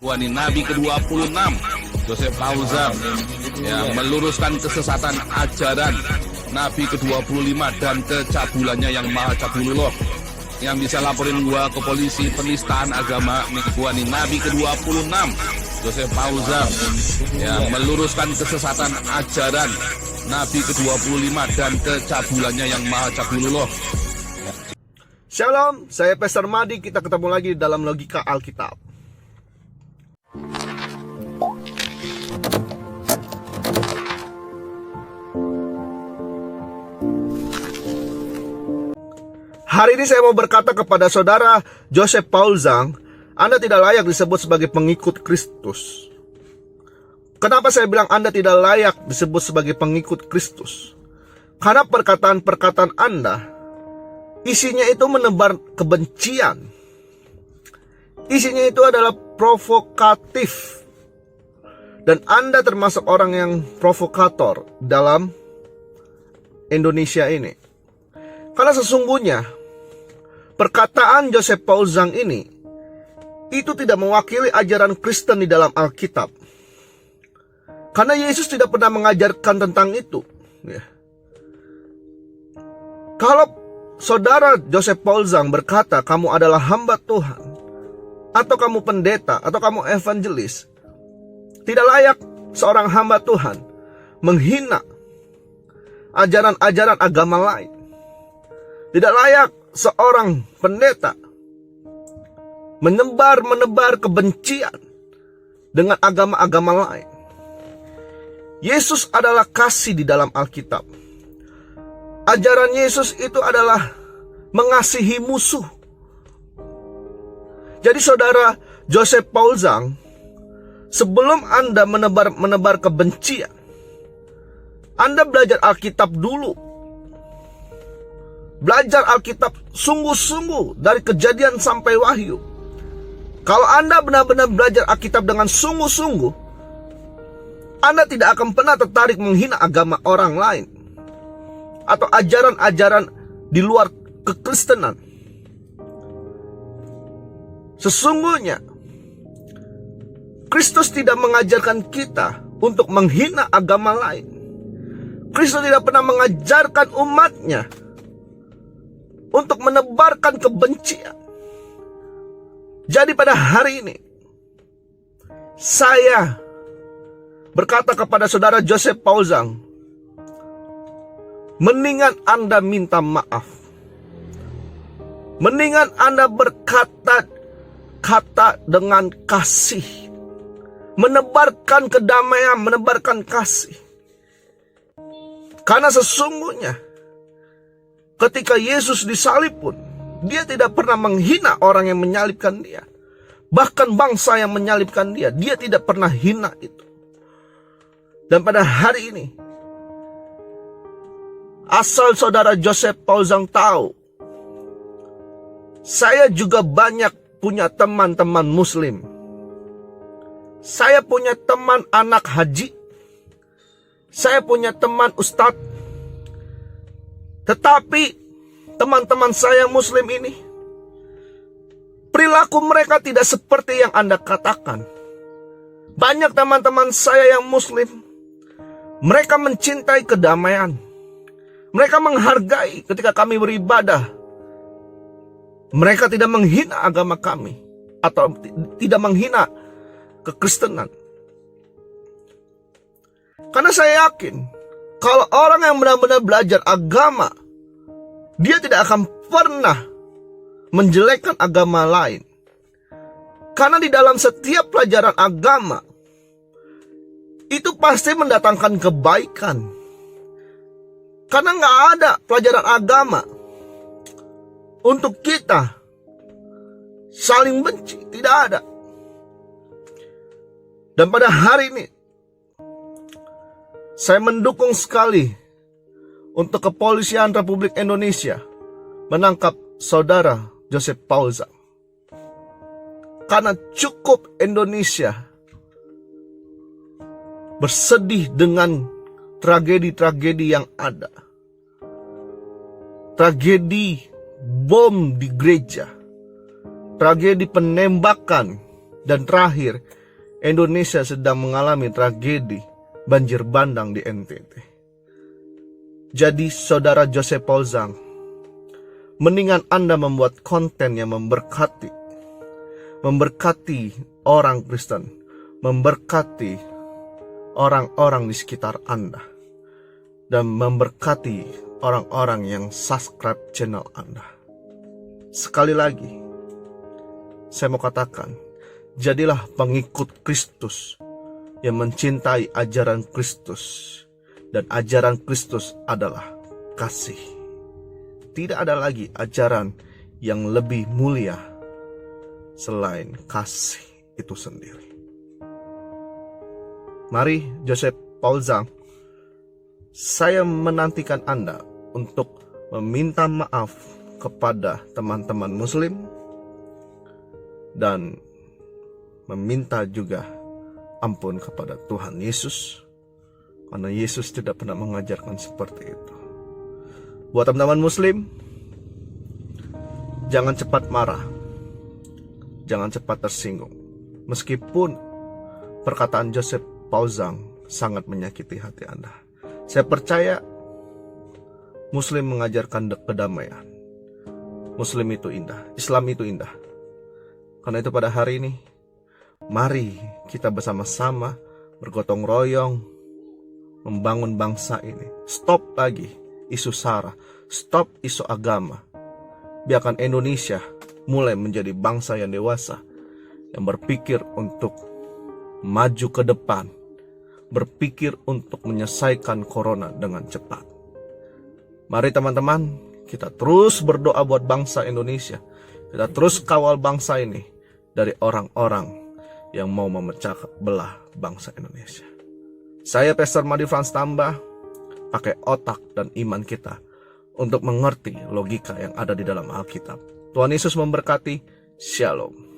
Wani Nabi ke-26 Joseph Paul-Zhang yang meluruskan kesesatan ajaran Nabi ke-25 dan kecabulannya yang maha cabulullah, yang bisa laporin gua ke polisi penistaan agama. Wani Nabi ke-26 Joseph Paul-Zhang yang meluruskan kesesatan ajaran Nabi ke-25 dan kecabulannya yang maha cabulullah. Shalom, saya Pastor Madi. Kita ketemu lagi dalam Logika Alkitab. Hari ini saya mau berkata kepada saudara Joseph Paul-Zhang, Anda tidak layak disebut sebagai pengikut Kristus. Kenapa saya bilang Anda tidak layak disebut sebagai pengikut Kristus? Karena perkataan-perkataan Anda isinya itu menebar kebencian. Isinya itu adalah provokatif. Dan Anda termasuk orang yang provokator dalam Indonesia ini. Karena sesungguhnya perkataan Joseph Paul-Zhang ini itu tidak mewakili ajaran Kristen di dalam Alkitab. Karena Yesus tidak pernah mengajarkan tentang itu. Kalau saudara Joseph Paul-Zhang berkata kamu adalah hamba Tuhan, atau kamu pendeta, atau kamu evangelis, tidak layak seorang hamba Tuhan menghina ajaran-ajaran agama lain. Tidak layak seorang pendeta menebar kebencian dengan agama-agama lain. Yesus adalah kasih di dalam Alkitab. Ajaran Yesus itu adalah mengasihi musuh. Jadi saudara Joseph Paul-Zhang, sebelum Anda menebar kebencian, Anda belajar Alkitab dulu. Belajar Alkitab sungguh-sungguh dari Kejadian sampai Wahyu. Kalau Anda benar-benar belajar Alkitab dengan sungguh-sungguh, Anda tidak akan pernah tertarik menghina agama orang lain atau ajaran-ajaran di luar kekristenan. Sesungguhnya Kristus tidak mengajarkan kita untuk menghina agama lain. Kristus tidak pernah mengajarkan umatnya untuk menebarkan kebencian. Jadi pada hari ini saya berkata kepada saudara Joseph Paul-Zhang, mendingan Anda minta maaf. Mendingan Anda berkata dengan kasih, menebarkan kedamaian, menebarkan kasih. Karena sesungguhnya ketika Yesus disalib pun, dia tidak pernah menghina orang yang menyalibkan dia. Bahkan bangsa yang menyalibkan dia, dia tidak pernah hina itu. Dan pada hari ini, asal saudara Joseph Paul-Zhang tahu, saya juga banyak punya teman-teman muslim. Saya punya teman anak haji. Saya punya teman ustadz. Tetapi teman-teman saya muslim ini, perilaku mereka tidak seperti yang Anda katakan. Banyak teman-teman saya yang muslim, mereka mencintai kedamaian. Mereka menghargai ketika kami beribadah. Mereka tidak menghina agama kami atau tidak menghina kekristenan. Karena saya yakin kalau orang yang benar-benar belajar agama, dia tidak akan pernah menjelekkan agama lain. Karena di dalam setiap pelajaran agama itu pasti mendatangkan kebaikan. Karena nggak ada pelajaran agama untuk kita saling benci, tidak ada. Dan pada hari ini saya mendukung sekali untuk kepolisian Republik Indonesia menangkap saudara Joseph Paul-Zhang. Karena cukup Indonesia bersedih dengan tragedi-tragedi yang ada. Tragedi bom di gereja, tragedi penembakan Dan terakhir, Indonesia sedang mengalami tragedi banjir bandang di NTT. Jadi saudara Joseph Paul Zhang, mendingan Anda membuat konten yang memberkati orang Kristen, memberkati orang-orang di sekitar Anda, dan memberkati orang-orang yang subscribe channel Anda. Sekali lagi, saya mau katakan, jadilah pengikut Kristus yang mencintai ajaran Kristus. Dan ajaran Kristus adalah kasih. Tidak ada lagi ajaran yang lebih mulia selain kasih itu sendiri. Mari Joseph Paul Zhang, saya menantikan Anda untuk meminta maaf kepada teman-teman Muslim dan meminta juga ampun kepada Tuhan Yesus, karena Yesus tidak pernah mengajarkan seperti itu. Buat teman-teman Muslim, jangan cepat marah, jangan cepat tersinggung. Meskipun perkataan Joseph Paul Zhang sangat menyakiti hati Anda, saya percaya Muslim mengajarkan kedamaian. Muslim itu indah, Islam itu indah. Karena itu pada hari ini, mari kita bersama-sama bergotong royong membangun bangsa ini. Stop lagi isu SARA, stop isu agama. Biarkan Indonesia mulai menjadi bangsa yang dewasa, yang berpikir untuk maju ke depan, berpikir untuk menyelesaikan corona dengan cepat. Mari teman-teman, kita terus berdoa buat bangsa Indonesia. Kita terus kawal bangsa ini dari orang-orang yang mau memecah belah bangsa Indonesia. Saya Pastor Madi Frans Tambah, pakai otak dan iman kita untuk mengerti logika yang ada di dalam Alkitab. Tuhan Yesus memberkati. Shalom.